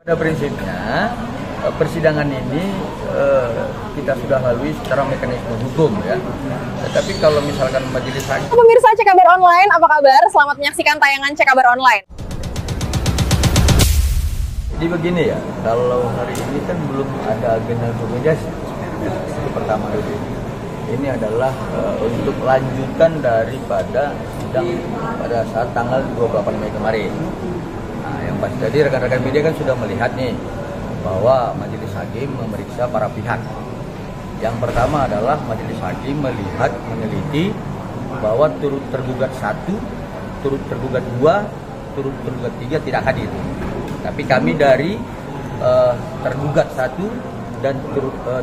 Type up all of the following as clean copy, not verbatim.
Pada prinsipnya persidangan ini kita sudah lalui secara mekanisme hukum ya. Tetapi kalau misalkan majelis hakim. Pemirsa Cek Kabar Online, apa kabar? Selamat menyaksikan tayangan Cek Kabar Online. Jadi begini ya, kalau hari ini kan belum ada agenda mediasi. Itu pertama dulu. Ini adalah untuk lanjutan daripada sidang pada saat tanggal 28 Mei kemarin. Nah, yang pasti tadi rekan-rekan media kan sudah melihat nih bahwa majelis hakim memeriksa para pihak. Yang pertama adalah majelis hakim melihat, meneliti bahwa turut tergugat 1, turut tergugat 2, turut tergugat 3 tidak hadir. Tapi kami dari tergugat 1 dan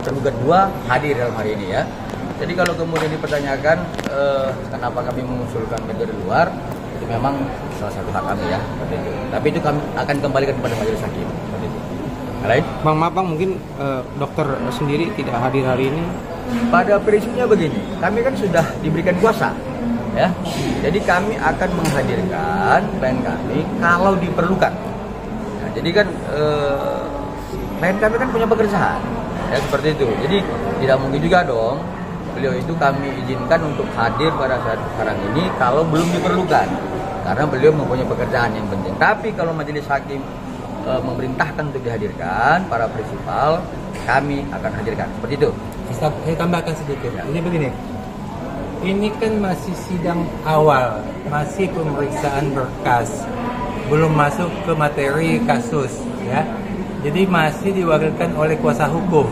tergugat 2 hadir dalam hari ini ya. Jadi kalau kemudian dipertanyakan kenapa kami mengusulkan dari luar, itu memang salah satu hak kami ya. Tapi itu kami akan kembalikan kepada majelis hakim. Lain? Bang, maaf Bang, mungkin dokter sendiri tidak hadir hari ini. Pada prinsipnya begini, kami kan sudah diberikan kuasa, ya. Jadi kami akan menghadirkan klien kami kalau diperlukan. Nah, jadi kan klien kami kan punya pekerjaan, ya seperti itu. Jadi tidak mungkin juga dong beliau itu kami izinkan untuk hadir pada saat sekarang ini kalau belum diperlukan, karena beliau mempunyai pekerjaan yang penting. Tapi kalau majelis hakim memerintahkan untuk dihadirkan para prinsipal, kami akan hadirkan seperti itu. Saya tambahkan sedikit. Jadi begini, ini kan masih sidang awal, masih pemeriksaan berkas, belum masuk ke materi kasus, ya. Jadi masih diwakilkan oleh kuasa hukum,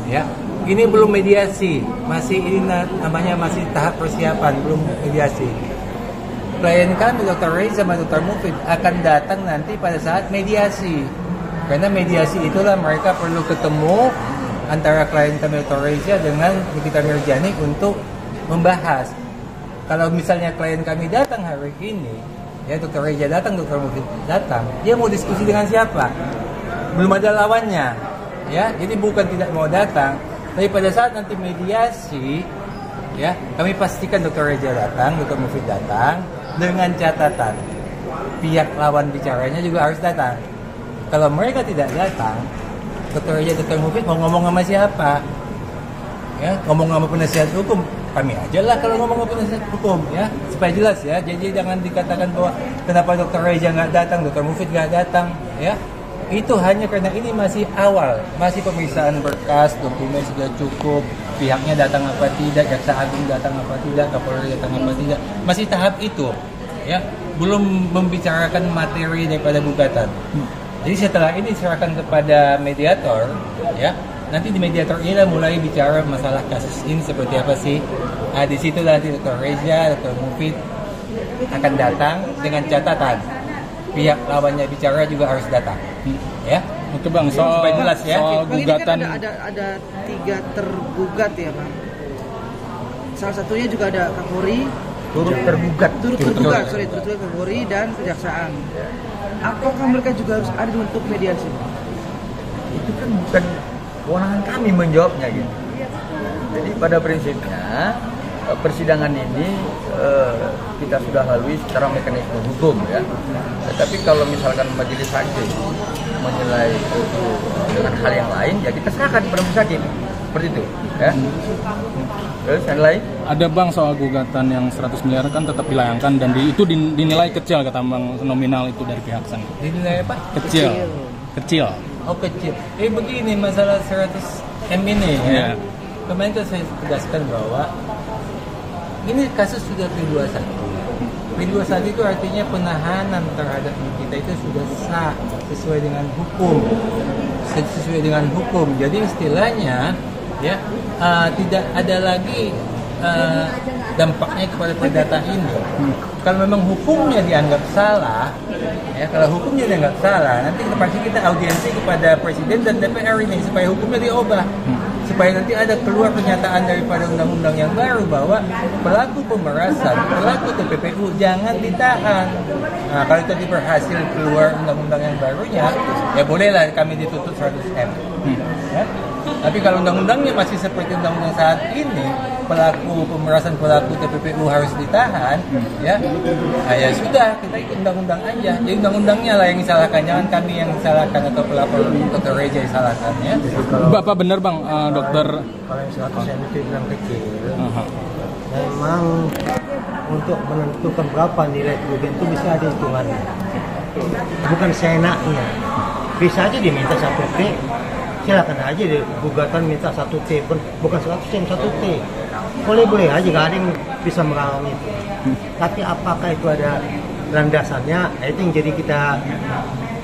ya. Ini belum mediasi, masih ini namanya masih tahap persiapan, belum mediasi. Klien kami Dr. Reza sama Dr. Mufid akan datang nanti pada saat mediasi. Karena mediasi itulah mereka perlu ketemu antara klien kami Dr. Reza dengan Nikita Mirjani untuk membahas. Kalau misalnya klien kami datang hari ini, ya Dr. Reza datang, Dr. Mufid datang, dia mau diskusi dengan siapa? Belum ada lawannya, ya. Jadi bukan tidak mau datang, tapi pada saat nanti mediasi, ya kami pastikan Dr. Reza datang, Dr. Mufid datang. Dengan catatan pihak lawan bicaranya juga harus datang. Kalau mereka tidak datang, Dr. Reza, Dr. Mufid mau ngomong sama siapa? Ya, ngomong sama penasihat hukum. Kami aja lah kalau ngomong sama penasihat hukum, ya, supaya jelas ya. Jadi jangan dikatakan bahwa kenapa Dr. Reza nggak datang, Dr. Mufid nggak datang, ya. Itu hanya karena ini masih awal, masih pemeriksaan berkas, dokumen sudah cukup, pihaknya datang apa tidak, jaksa agung datang apa tidak, kapolri datang apa tidak, masih tahap itu, ya, belum membicarakan materi daripada gugatan. Jadi setelah ini diserahkan kepada mediator, ya, nanti di mediator inilah mulai bicara masalah kasus ini seperti apa sih. Nah, di situ nanti Dr. Reza, Dr. Mufid akan datang dengan catatan pihak lawannya bicara juga harus datang, ya. Oke Bang, soal jelas ya. Soal gugatan kan ada 3 tergugat ya Bang. Salah satunya juga ada Kapolri, Turut tergugat Kapolri dan Kejaksaan. Apakah mereka juga harus ada untuk mediasi? Itu kan bukan kewenangan kami menjawabnya gitu. Jadi pada prinsipnya persidangan ini kita sudah lalui secara mekanisme hukum ya. Tetapi kalau misalkan majelis hakim menilai itu dengan hal yang lain, ya kita serahkan kepada majelis hakim seperti itu ya. Terus yang lain? ada Bang soal gugatan yang 100 miliar kan tetap dilayangkan dan itu dinilai kecil kata Bang, nominal itu dari pihak sana. Dinilai apa? Kecil. Oh kecil. Begini masalah 100 M ini ya. Kemarin itu saya tegaskan bahwa ini kasus sudah P21. P21 itu artinya penahanan terhadap kita itu sudah sah sesuai dengan hukum. Jadi istilahnya ya tidak ada lagi dampaknya kepada perdata ini. Kalau memang hukumnya dianggap salah, ya kalau hukumnya dianggap salah, nanti pasti kita audiensi kepada Presiden dan DPR ini supaya hukumnya diubah. Supaya nanti ada keluar pernyataan daripada undang-undang yang baru bahwa pelaku pemerasan, pelaku TPPU jangan ditahan. Nah, kalau itu berhasil keluar undang-undang yang barunya, ya bolehlah kami dituntut 100 M. Ya? Tapi kalau undang-undangnya masih seperti undang-undang saat ini, pelaku pemerasan pelaku TPPU harus ditahan, ya, nah, ya sudah, kita ikut undang-undang aja. Jadi undang-undangnya lah yang disalahkan, jangan kami yang disalahkan atau pelapor Dr. Reja disalahkan, ya. Bapak benar bang, dokter. Kalau yang 100 cm bilang kecil, memang untuk menentukan berapa nilai kerugian itu bisa ada hitungannya. Bukan seenaknya. Bisa aja diminta 1 T, silakan aja deh gugatan minta 1 T, bukan 100 cm 1 T. Boleh aja, nggak ada yang bisa menghalang itu. Tapi apakah itu ada landasannya? Itu yang jadi kita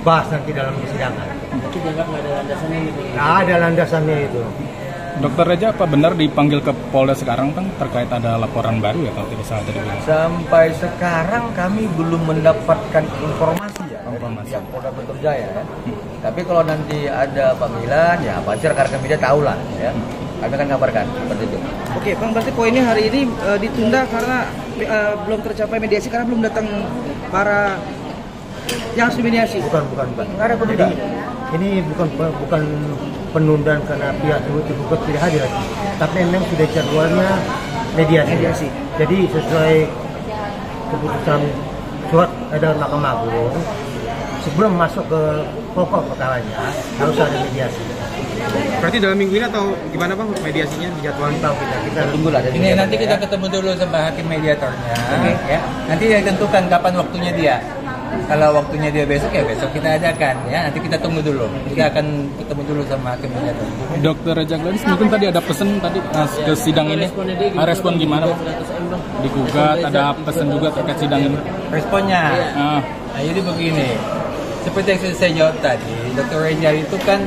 bahas nanti dalam persidangan. Tapi dianggap nggak ada landasannya gitu. Nggak ada landasannya itu. Dokter Reja apa benar dipanggil ke Polda sekarang kan terkait ada laporan baru ya kalau tidak salah tadi bilang? Sampai sekarang kami belum mendapatkan informasi ya Informasi. dari Polda Metro Jaya ya. Tapi kalau nanti ada panggilan ya pasti rekan-rekan media tahu lah ya. Kami akan kabarkan seperti itu. Oke, Bang, berarti poinnya hari ini ditunda karena belum tercapai mediasi karena belum datang para yang harus dimediasi. Bukan. Nggak ada Jadi penundaan. ini bukan penundaan karena pihak tergugat tidak hadir, tapi memang sudah jadwalnya mediasi. Jadi sesuai keputusan surat edaran Mahkamah Agung, sebelum masuk ke pokok perkaranya harus ada mediasi. Berarti dalam minggu ini atau gimana Bang mediasinya dijadwalkan? Tahu kita Tunggulah dari Ini nanti kita ketemu dulu sama hakim mediatornya, ya. Nanti dia tentukan kapan waktunya dia. Kalau waktunya dia besok ya besok kita adakan, ya. Nanti kita tunggu dulu. Kita akan ketemu dulu sama hakim mediator. Dokter Reja Gladys mungkin tadi ada pesan tadi ke sidang ini. Respon gimana? Digugat, ada pesan juga terkait sidang ini. Responnya, Ah, nah, jadi begini. Seperti yang sudah saya jawab tadi, Dr. Reja itu kan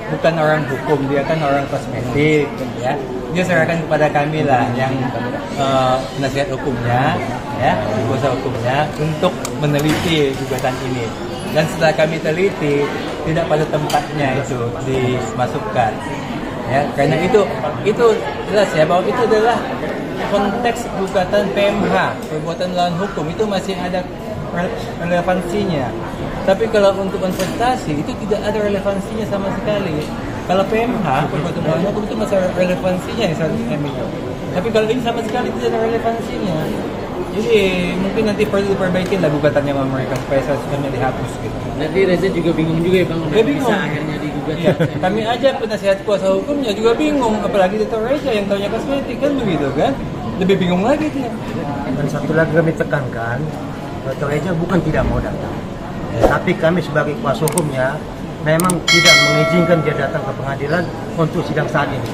bukan orang hukum, dia kan orang kosmetik, ya. Dia serahkan kepada kami lah yang penasihat hukumnya, ya, kuasa hukumnya untuk meneliti gugatan ini. Dan setelah kami teliti, tidak pada tempatnya itu dimasukkan, ya. Karena itu jelas ya bahwa itu adalah konteks gugatan PMH, perbuatan melawan hukum, itu masih ada relevansinya. Tapi kalau untuk investasi itu tidak ada relevansinya sama sekali. Kalau PMH, perbuatan melawan hukum, itu masih ada relevansinya yang 100 M itu. Tapi kalau ini sama sekali tidak ada relevansinya. Jadi mungkin nanti perlu diperbaiki lah gugatannya sama mereka supaya 100 M dihapus gitu. Nanti Reza juga bingung juga ya Bang, Dia bingung. bisa akhirnya digugat. Iya, kami aja penasihat kuasa hukumnya juga bingung, apalagi Dr. Reja yang taunya kosmetik kan begitu kan. Lebih bingung lagi dia. Dan satu lagi kami tekankan, Dr. Reja bukan tidak mau datang, tapi kami sebagai kuasa hukumnya memang tidak mengizinkan dia datang ke pengadilan untuk sidang saat ini.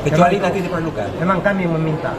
Kecuali nanti diperlukan. Memang kami meminta